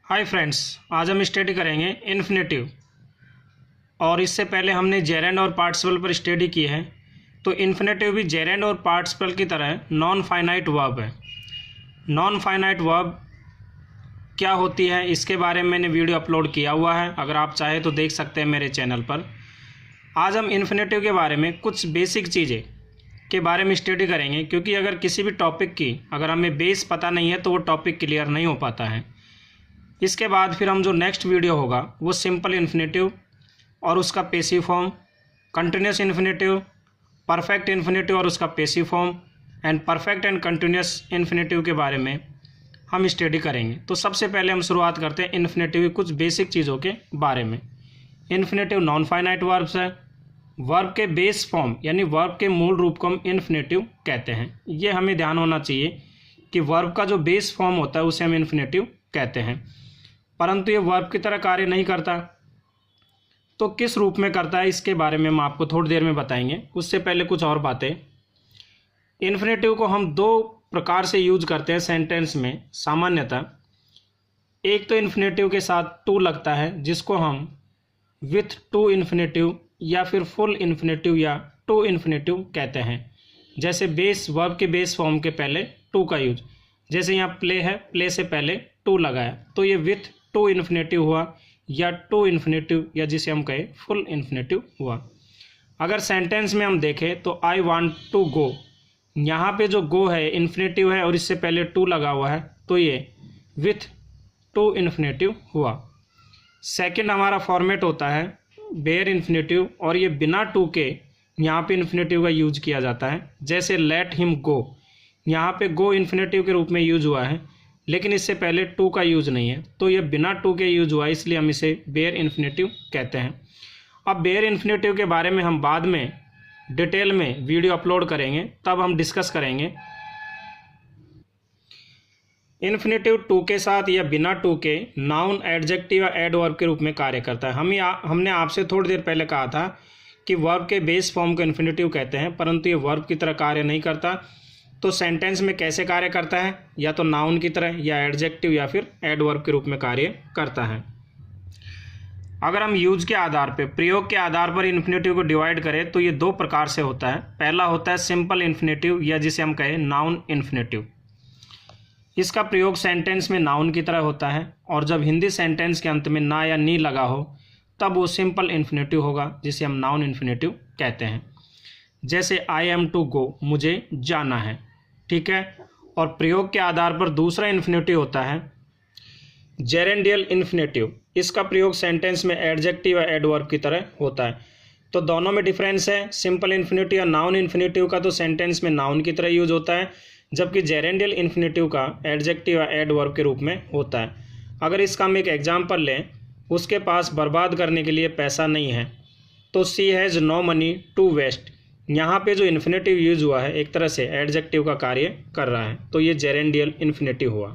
Hi friends, आज हम study करेंगे इन्फिनेटिव। और इससे पहले हमने जेरेंड और पार्टिसिपल पर स्टडी की है। तो इन्फिनेटिव भी जेरेंड और पार्टिसिपल की तरह नॉन फाइनाइट वर्ब है। नॉन फाइनाइट वर्ब क्या होती है इसके बारे में मैंने वीडियो अपलोड किया हुआ है, अगर आप चाहें तो देख सकते हैं मेरे चैनल पर। आज हम इन्फिनेटिव के बारे में कुछ बेसिक चीज़ें के बारे में स्टडी करेंगे, क्योंकि अगर किसी भी टॉपिक की अगर हमें बेस पता नहीं है तो वो टॉपिक क्लियर नहीं हो पाता है। इसके बाद फिर हम जो नेक्स्ट वीडियो होगा वो सिंपल इन्फिनेटिव और उसका passive form, continuous infinitive, perfect infinitive और उसका passive form and perfect and continuous infinitive के बारे में हम स्टडी करेंगे। तो सबसे पहले हम शुरुआत करते हैं इन्फिनेटिव की कुछ बेसिक चीज़ों के बारे में। इन्फिनेटिव नॉन फाइनाइट वर्ब्स है। वर्ब के बेस फॉर्म यानी वर्ब के मूल रूप को हम इन्फिनेटिव कहते हैं। ये हमें ध्यान होना चाहिए कि वर्ब का जो बेस फॉर्म होता है उसे हम इन्फिनेटिव कहते हैं, परंतु ये वर्ब की तरह कार्य नहीं करता। तो किस रूप में करता है इसके बारे में हम आपको थोड़ी देर में बताएंगे। उससे पहले कुछ और बातें। इन्फिनेटिव को हम दो प्रकार से यूज करते हैं सेंटेंस में सामान्यतः। एक तो इन्फिनेटिव के साथ टू लगता है, जिसको हम विथ टू इन्फिनेटिव या फिर फुल इन्फिनेटिव या टू इन्फिनेटिव कहते हैं। जैसे बेस वर्ब के बेस फॉर्म के पहले टू का यूज, जैसे यहाँ प्ले है, प्ले से पहले टू लगाया तो ये विथ टू इन्फिनेटिव हुआ, या टू इन्फिनेटिव या जिसे हम कहें फुल इन्फिनेटिव हुआ। अगर सेंटेंस में हम देखें तो आई वांट टू गो, यहाँ पे जो गो है इन्फिनेटिव है और इससे पहले टू लगा हुआ है तो ये विथ टू इन्फिनेटिव हुआ। सेकंड हमारा फॉर्मेट होता है बेयर इन्फिनेटिव, और ये बिना टू के यहाँ पे इन्फिनेटिव का यूज किया जाता है। जैसे लेट हिम गो, यहाँ पे गो इन्फिनेटिव के रूप में यूज हुआ है, लेकिन इससे पहले टू का यूज नहीं है तो ये बिना टू के यूज हुआ, इसलिए हम इसे बेयर इन्फिनेटिव कहते हैं। अब बेयर इन्फिनेटिव के बारे में हम बाद में डिटेल में वीडियो अपलोड करेंगे, तब हम डिस्कस करेंगे। इन्फिनेटिव टू के साथ या बिना टू के नाउन, एडजेक्टिव या एडवर्ब के रूप में कार्य करता है। हमने आपसे थोड़ी देर पहले कहा था कि वर्ब के बेस फॉर्म को इन्फिनेटिव कहते हैं, परंतु ये वर्ब की तरह कार्य नहीं करता। तो सेंटेंस में कैसे कार्य करता है, या तो नाउन की तरह या एडजेक्टिव या फिर एडवर्ब के रूप में कार्य करता है। अगर हम यूज के आधार पर, प्रयोग के आधार पर इन्फिनेटिव को डिवाइड करें तो ये दो प्रकार से होता है। पहला होता है सिंपल इन्फिनेटिव या जिसे हम कहें नाउन इन्फिनेटिव। इसका प्रयोग सेंटेंस में नाउन की तरह होता है, और जब हिंदी सेंटेंस के अंत में ना या नी लगा हो तब वो सिंपल इन्फिनेटिव होगा, जिसे हम नाउन इन्फिनेटिव कहते हैं। जैसे आई एम टू गो, मुझे जाना है, ठीक है। और प्रयोग के आधार पर दूसरा इन्फिनेटिव होता है जेरेंडियल इन्फिनेटिव। इसका प्रयोग सेंटेंस में एडजेक्टिव या एडवर्ब की तरह होता है। तो दोनों में डिफरेंस है। सिंपल इन्फिनेटिव या नाउन इन्फिनेटिव का तो सेंटेंस में नाउन की तरह यूज होता है, जबकि जेरेंडियल इन्फिनेटिव का एडजेक्टिव या एडवर्ब के रूप में होता है। अगर इसका हम एक एग्जाम्पल लें, उसके पास बर्बाद करने के लिए पैसा नहीं है, तो she has no money to waste. यहाँ पे जो इन्फिनेटिव यूज हुआ है एक तरह से एडजेक्टिव का कार्य कर रहा है, तो ये जेरेंडियल इन्फिनेटिव हुआ।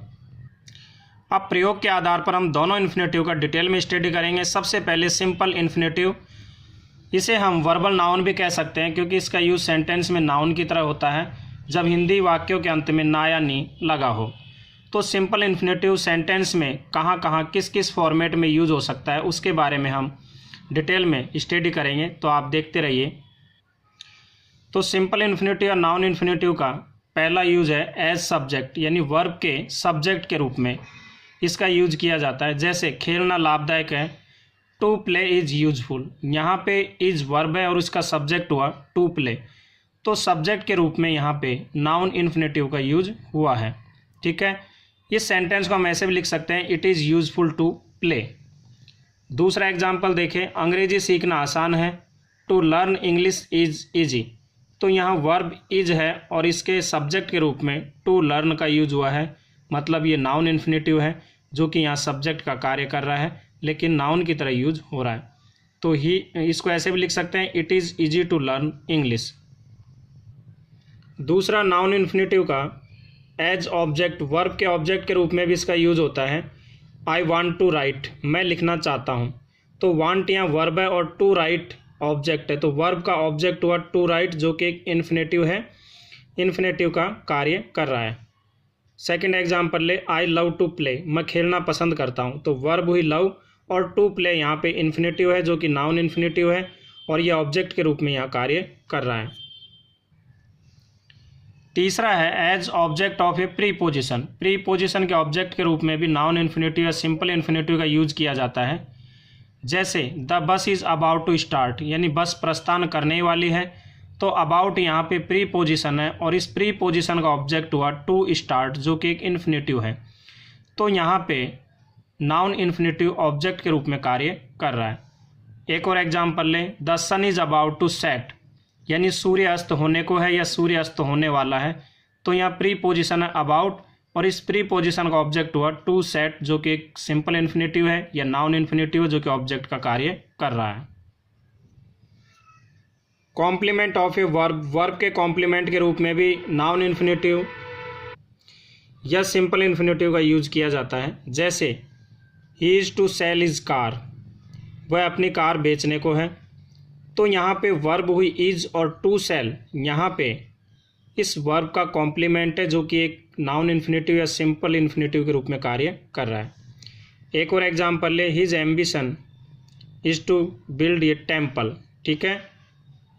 अब प्रयोग के आधार पर हम दोनों इन्फिनेटिव का डिटेल में स्टडी करेंगे। सबसे पहले सिंपल इन्फिनेटिव, इसे हम वर्बल नाउन भी कह सकते हैं, क्योंकि इसका यूज सेंटेंस में नाउन की तरह होता है जब हिंदी वाक्यों के अंत में ना या नी लगा हो। तो सिंपल इन्फिनेटिव सेंटेंस में कहाँ कहाँ किस किस फॉर्मेट में यूज हो सकता है उसके बारे में हम डिटेल में स्टडी करेंगे, तो आप देखते रहिए। तो सिंपल इन्फिनेटिव या नाउन इन्फिनेटिव का पहला यूज है एज सब्जेक्ट, यानी वर्ब के सब्जेक्ट के रूप में इसका यूज किया जाता है। जैसे खेलना लाभदायक है, टू प्ले इज यूजफुल, यहाँ पे इज वर्ब है और इसका सब्जेक्ट हुआ टू प्ले, तो सब्जेक्ट के रूप में यहाँ पे नाउन इन्फिनेटिव का यूज हुआ है, ठीक है। इस सेंटेंस को हम ऐसे भी लिख सकते हैं, it is useful to play. दूसरा एग्जाम्पल देखें, अंग्रेजी सीखना आसान है, to learn English is easy, तो यहाँ वर्ब इज है और इसके सब्जेक्ट के रूप में टू लर्न का यूज हुआ है, मतलब ये नाउन इन्फिनेटिव है जो कि यहाँ सब्जेक्ट का कार्य कर रहा है लेकिन नाउन की तरह यूज हो रहा है। तो ही इसको ऐसे भी लिख सकते हैं, it is easy to learn English. दूसरा नाउन इन्फिनेटिव का एज ऑब्जेक्ट, वर्ब के ऑब्जेक्ट के रूप में भी इसका यूज होता है। आई वांट टू राइट, मैं लिखना चाहता हूँ, तो वांट यहाँ वर्ब है और टू राइट ऑब्जेक्ट है, तो वर्ब का ऑब्जेक्ट हुआ टू राइट जो कि एक इन्फिनेटिव है, इन्फिनेटिव का कार्य कर रहा है। सेकंड एग्जाम्पल ले, आई लव टू प्ले, मैं खेलना पसंद करता हूँ। तो वर्ब हुई लव और टू प्ले यहाँ पे इन्फिनेटिव है जो कि नाउन इन्फिनेटिव है और यह ऑब्जेक्ट के रूप में यहाँ कार्य कर रहा है। तीसरा है as object of a preposition. Preposition के ऑब्जेक्ट के रूप में भी नाउन इन्फिनेटिव या सिंपल इन्फिनेटिव का यूज किया जाता है। जैसे the bus is about to start, यानी बस प्रस्थान करने वाली है। तो अबाउट यहाँ पे प्रीपोजिशन है और इस प्रीपोजिशन का ऑब्जेक्ट हुआ टू स्टार्ट जो कि एक इन्फिनेटिव है। तो यहाँ पे नाउन इन्फिनेटिव ऑब्जेक्ट के रूप में कार्य कर रहा है। एक और एग्जाम्पल लें, the sun is about to set, यानी सूर्य अस्त होने को है या सूर्य अस्त होने वाला है। तो यहाँ प्रीपोजिशन है अबाउट और इस प्रीपोजिशन का ऑब्जेक्ट हुआ टू सेट जो कि एक सिंपल इन्फिनेटिव है या नाउन इन्फिनेटिव है जो कि ऑब्जेक्ट का कार्य कर रहा है। Complement of a verb, verb के कॉम्प्लीमेंट के रूप में भी नाउन इन्फिनेटिव या सिंपल इन्फिनेटिव का यूज किया जाता है। जैसे he is to sell his car, वह अपनी कार बेचने को है। तो यहाँ पे वर्ब हुई इज और टू सेल, यहाँ पे इस वर्ब का कॉम्प्लीमेंट है जो कि एक नाउन इन्फिनेटिव या सिंपल इन्फिनेटिव के रूप में कार्य कर रहा है। एक और एग्जाम्पल है, his ambition is to build a temple, ठीक है,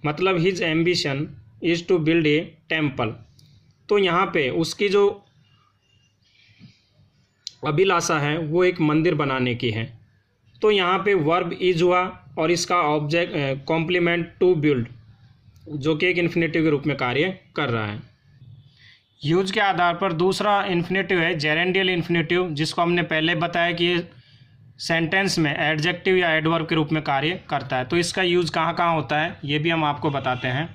मतलब his ambition is to build a temple. तो यहाँ पे उसकी जो अभिलाषा है वो एक मंदिर बनाने की है। तो यहाँ पे वर्ब इज हुआ और इसका ऑब्जेक्ट कॉम्प्लीमेंट टू बिल्ड जो कि एक इन्फिनेटिव के रूप में कार्य कर रहा है। यूज के आधार पर दूसरा इन्फिनेटिव है जेरेंडियल इन्फिनेटिव, जिसको हमने पहले बताया कि ये सेंटेंस में एडजेक्टिव या एडवर्ब के रूप में कार्य करता है। तो इसका यूज कहाँ कहाँ होता है ये भी हम आपको बताते हैं।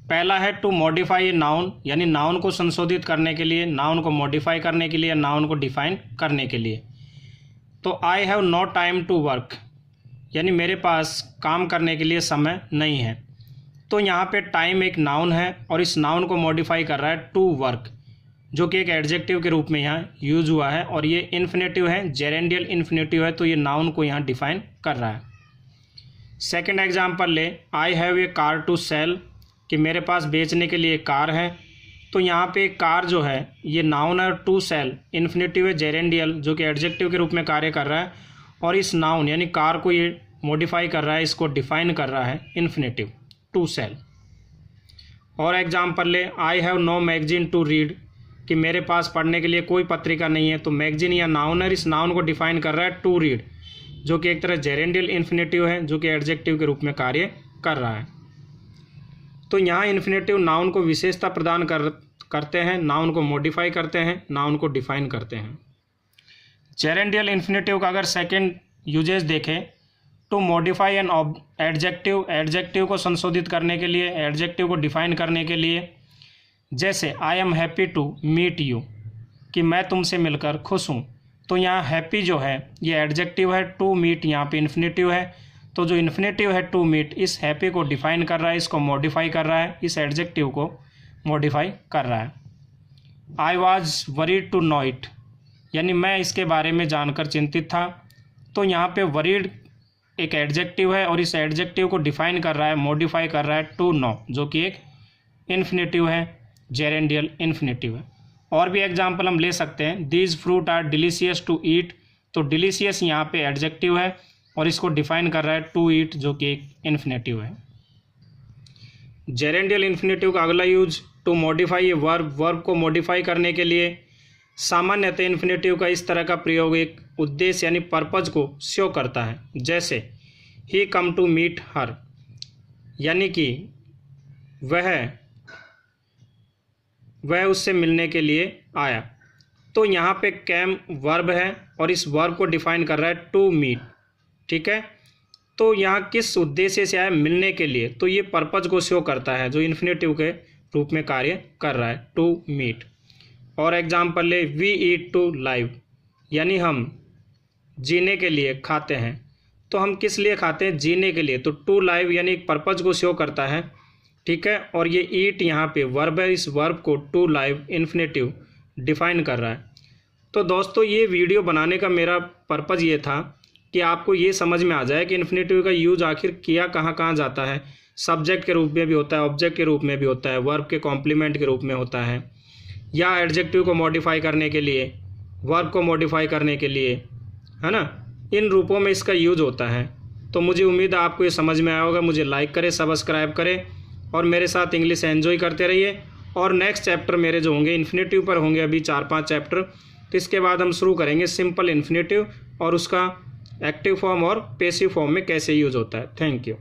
पहला है टू मॉडिफाई ए नाउन, यानी नाउन को संशोधित करने के लिए, नाउन को मॉडिफाई करने के लिए, नाउन को डिफाइन करने के लिए। तो I have no time to work, यानी मेरे पास काम करने के लिए समय नहीं है। तो यहाँ पे टाइम एक नाउन है और इस नाउन को मॉडिफाई कर रहा है टू वर्क जो कि एक एडजेक्टिव के रूप में यहाँ यूज हुआ है और ये इन्फिनेटिव है, जेरेंडियल इन्फिनेटिव है, तो ये नाउन को यहाँ डिफाइन कर रहा है। सेकंड एग्जांपल ले, I have a car to sell, कि मेरे पास बेचने के लिए कार है। तो यहाँ पे कार जो है ये नाउन है, टू सेल इन्फिनेटिव है, जेरेंडियल जो कि एडजेक्टिव के रूप में कार्य कर रहा है और इस नाउन यानी कार को ये मॉडिफाई कर रहा है, इसको डिफाइन कर रहा है इन्फिनेटिव टू सेल। और एग्जांपल ले, I have no magazine to read, कि मेरे पास पढ़ने के लिए कोई पत्रिका नहीं है। तो मैगजीन या नाउन है, इस नाउन को डिफाइन कर रहा है टू रीड जो कि एक तरह जेरेंडियल इन्फिनेटिव है जो कि एडजेक्टिव के रूप में कार्य कर रहा है। तो यहाँ इन्फिनेटिव नाउन को विशेषता प्रदान करते हैं, नाउन को मॉडिफाई करते हैं, नाउन को डिफाइन करते हैं। जेरेंडियल इन्फिनेटिव का अगर सेकंड यूजेस देखें, to modify an adjective, adjective को संशोधित करने के लिए, एडजेक्टिव को डिफाइन करने के लिए। जैसे I am happy to meet you, कि मैं तुमसे मिलकर खुश हूँ। तो यहाँ हैप्पी जो है ये एडजेक्टिव है, टू मीट यहाँ पे इन्फिनेटिव है। तो जो इन्फिनेटिव है टू मीट इस हैप्पी को डिफाइन कर रहा है, इसको मॉडिफाई कर रहा है, इस एडजेक्टिव को मॉडिफाई कर रहा है। I was worried to know it, यानी मैं इसके बारे में जानकर चिंतित था। तो यहाँ पे वरीड एक एडजेक्टिव है और इस एडजेक्टिव को डिफाइन कर रहा है, मॉडिफाई कर रहा है टू नो जो कि एक इन्फिनेटिव है, जेरेंडियल इन्फिनेटिव है। और भी एग्जाम्पल हम ले सकते हैं, these fruit are delicious to eat. तो डिलीशियस यहाँ पे एडजेक्टिव है और इसको डिफाइन कर रहा है टू ईट जो कि एक इन्फिनेटिव है। जेरेंडियल इन्फिनेटिव का अगला use to modify a verb, verb को मॉडिफाई करने के लिए। सामान्यतः इन्फिनेटिव का इस तरह का प्रयोग एक उद्देश्य यानी पर्पज को शो करता है। जैसे ही कम टू मीट हर, यानी कि वह उससे मिलने के लिए आया। तो यहाँ पे कैम वर्ब है और इस वर्ब को डिफाइन कर रहा है टू मीट, ठीक है। तो यहाँ किस उद्देश्य से आया, मिलने के लिए। तो ये पर्पज को शो करता है जो इन्फिनेटिव के रूप में कार्य कर रहा है, टू मीट। और एग्जाम्पल ले, वी ईट टू लाइव, यानी हम जीने के लिए खाते हैं। तो हम किस लिए खाते हैं, जीने के लिए। तो टू लाइव यानी एक पर्पज को शो करता है, ठीक है। और ये ईट यहाँ पे वर्ब है, इस वर्ब को टू लाइव इन्फिनेटिव डिफाइन कर रहा है। तो दोस्तों ये वीडियो बनाने का मेरा पर्पज़ ये था कि आपको ये समझ में आ जाए कि इन्फिनेटिव का यूज आखिर किया कहाँ कहाँ जाता है। सब्जेक्ट के रूप में भी होता है, ऑब्जेक्ट के रूप में भी होता है, वर्ब के कॉम्प्लीमेंट के रूप में होता है, या एडजेक्टिव को मॉडिफाई करने के लिए, वर्ब को मॉडिफाई करने के लिए, है ना, इन रूपों में इसका यूज होता है। तो मुझे उम्मीद है आपको ये समझ में आया होगा। मुझे लाइक करें, सब्सक्राइब करें और मेरे साथ इंग्लिश एंजॉय करते रहिए। और नेक्स्ट चैप्टर मेरे जो होंगे इन्फिनेटिव पर होंगे, अभी 4-5 चैप्टर। तो इसके बाद हम शुरू करेंगे सिंपल इन्फिनेटिव और उसका एक्टिव फॉर्म और पैसिव फॉर्म में कैसे यूज होता है। Thank you.